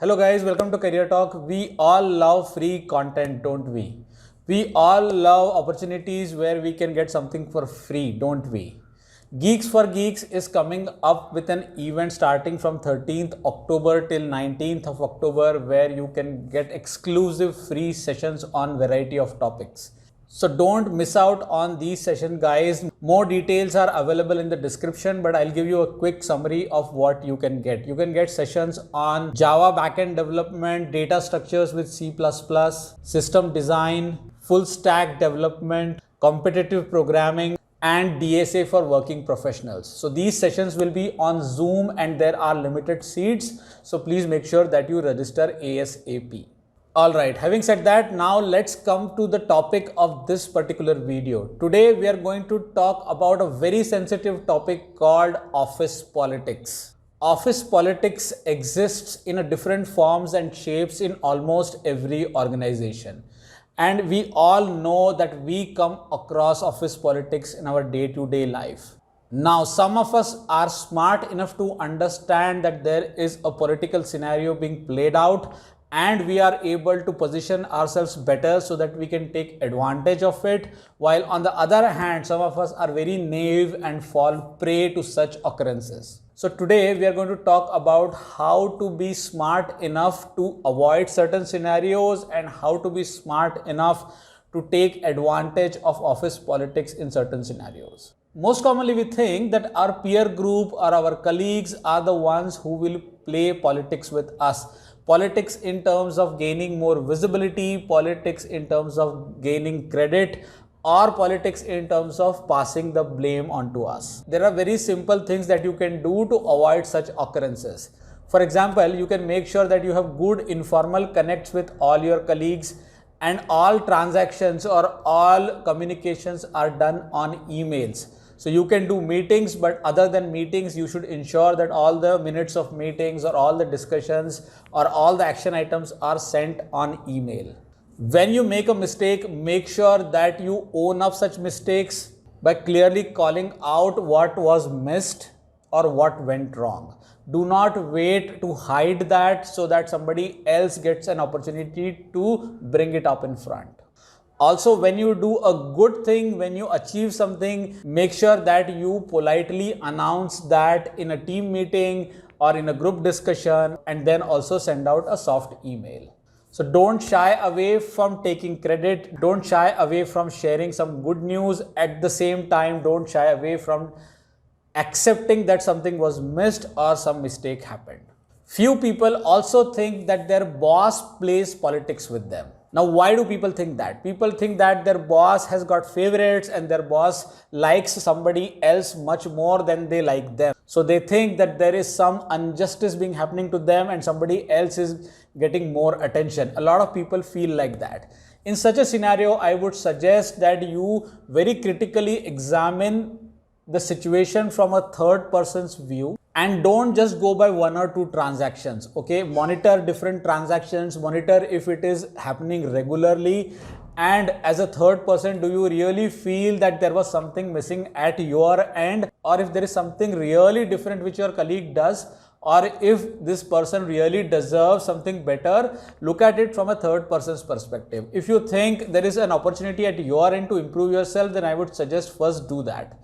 Hello guys, welcome to Career Talk. We all love free content, don't we? We all love opportunities where we can get something for free, don't we? Geeks for Geeks is coming up with an event starting from 13th October till 19th of October where you can get exclusive free sessions on variety of topics. So don't miss out on these sessions, guys. More details are available in the description, but I'll give you a quick summary of what you can get. You can get sessions on Java backend development, data structures with C++, system design, full stack development, competitive programming, and DSA for working professionals. So these sessions will be on Zoom and there are limited seats. So please make sure that you register ASAP. Alright, having said that, now let's come to the topic of this particular video. Today we are going to talk about a very sensitive topic called office politics. Office politics exists in a different forms and shapes in almost every organization. And we all know that we come across office politics in our day-to-day life. Now, some of us are smart enough to understand that there is a political scenario being played out and we are able to position ourselves better so that we can take advantage of it, while on the other hand some of us are very naive and fall prey to such occurrences. So today we are going to talk about how to be smart enough to avoid certain scenarios and how to be smart enough to take advantage of office politics in certain scenarios. Most commonly we think that our peer group or our colleagues are the ones who will play politics with us. Politics in terms of gaining more visibility, politics in terms of gaining credit, or politics in terms of passing the blame onto us. There are very simple things that you can do to avoid such occurrences. For example, you can make sure that you have good informal connects with all your colleagues and all transactions or all communications are done on emails. So you can do meetings, but other than meetings, you should ensure that all the minutes of meetings or all the discussions or all the action items are sent on email. When you make a mistake, make sure that you own up such mistakes by clearly calling out what was missed or what went wrong. Do not wait to hide that so that somebody else gets an opportunity to bring it up in front. Also, when you do a good thing, when you achieve something, make sure that you politely announce that in a team meeting or in a group discussion and then also send out a soft email. So don't shy away from taking credit. Don't shy away from sharing some good news. At the same time, don't shy away from accepting that something was missed or some mistake happened. Few people also think that their boss plays politics with them. Now, why do people think that? People think that their boss has got favorites and their boss likes somebody else much more than they like them. So they think that there is some injustice being happening to them and somebody else is getting more attention. A lot of people feel like that. In such a scenario, I would suggest that you very critically examine the situation from a third person's view and don't just go by one or two transactions. Okay, monitor different transactions, monitor if it is happening regularly, and as a third person, do you really feel that there was something missing at your end, or if there is something really different which your colleague does, or if this person really deserves something better. Look at it from a third person's perspective. If you think there is an opportunity at your end to improve yourself, then I would suggest first do that.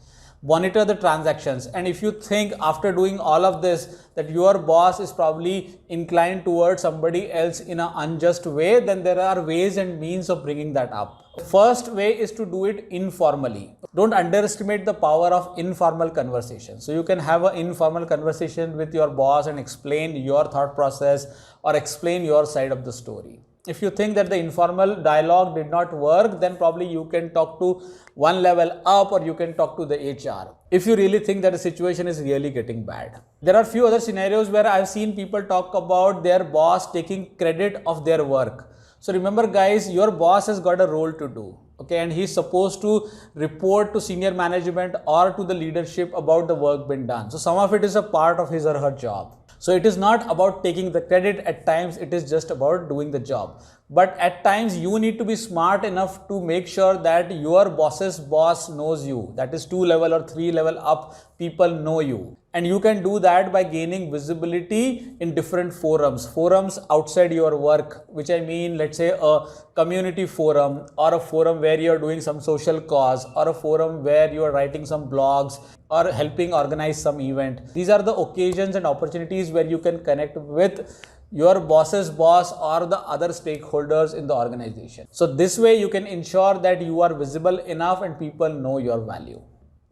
Monitor the transactions, and if you think after doing all of this that your boss is probably inclined towards somebody else in an unjust way, then there are ways and means of bringing that up. First way is to do it informally. Don't underestimate the power of informal conversation. So you can have an informal conversation with your boss and explain your thought process or explain your side of the story. If you think that the informal dialogue did not work, then probably you can talk to one level up or you can talk to the HR if you really think that the situation is really getting bad. There are few other scenarios where I've seen people talk about their boss taking credit of their work. So remember guys, your boss has got a role to do. Okay, and he's supposed to report to senior management or to the leadership about the work being done. So some of it is a part of his or her job. So it is not about taking the credit. At times it is just about doing the job. But at times you need to be smart enough to make sure that your boss's boss knows you. That is 2 level or 3 level up, people know you. And you can do that by gaining visibility in different forums outside your work, which I mean, let's say a community forum, or a forum where you're doing some social cause, or a forum where you're writing some blogs or helping organize some event. These are the occasions and opportunities where you can connect with your boss's boss or the other stakeholders in the organization. So this way you can ensure that you are visible enough and people know your value.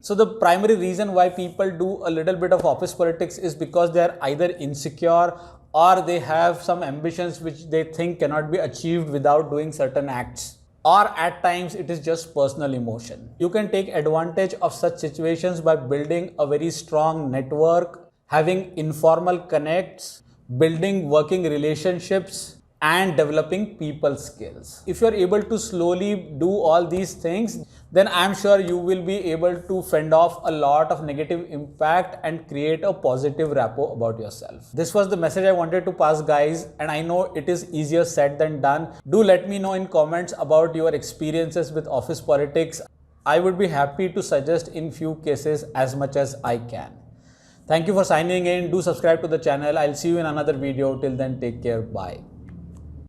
So the primary reason why people do a little bit of office politics is because they are either insecure or they have some ambitions which they think cannot be achieved without doing certain acts. Or at times it is just personal emotion. You can take advantage of such situations by building a very strong network, having informal connects, building working relationships, and developing people skills. If you're able to slowly do all these things, then I'm sure you will be able to fend off a lot of negative impact and create a positive rapport about yourself. This was the message I wanted to pass, guys, and I know it is easier said than done. Do let me know in comments about your experiences with office politics. I would be happy to suggest in few cases as much as I can. Thank you for signing in. Do subscribe to the channel. I'll see you in another video. Till then, take care. Bye.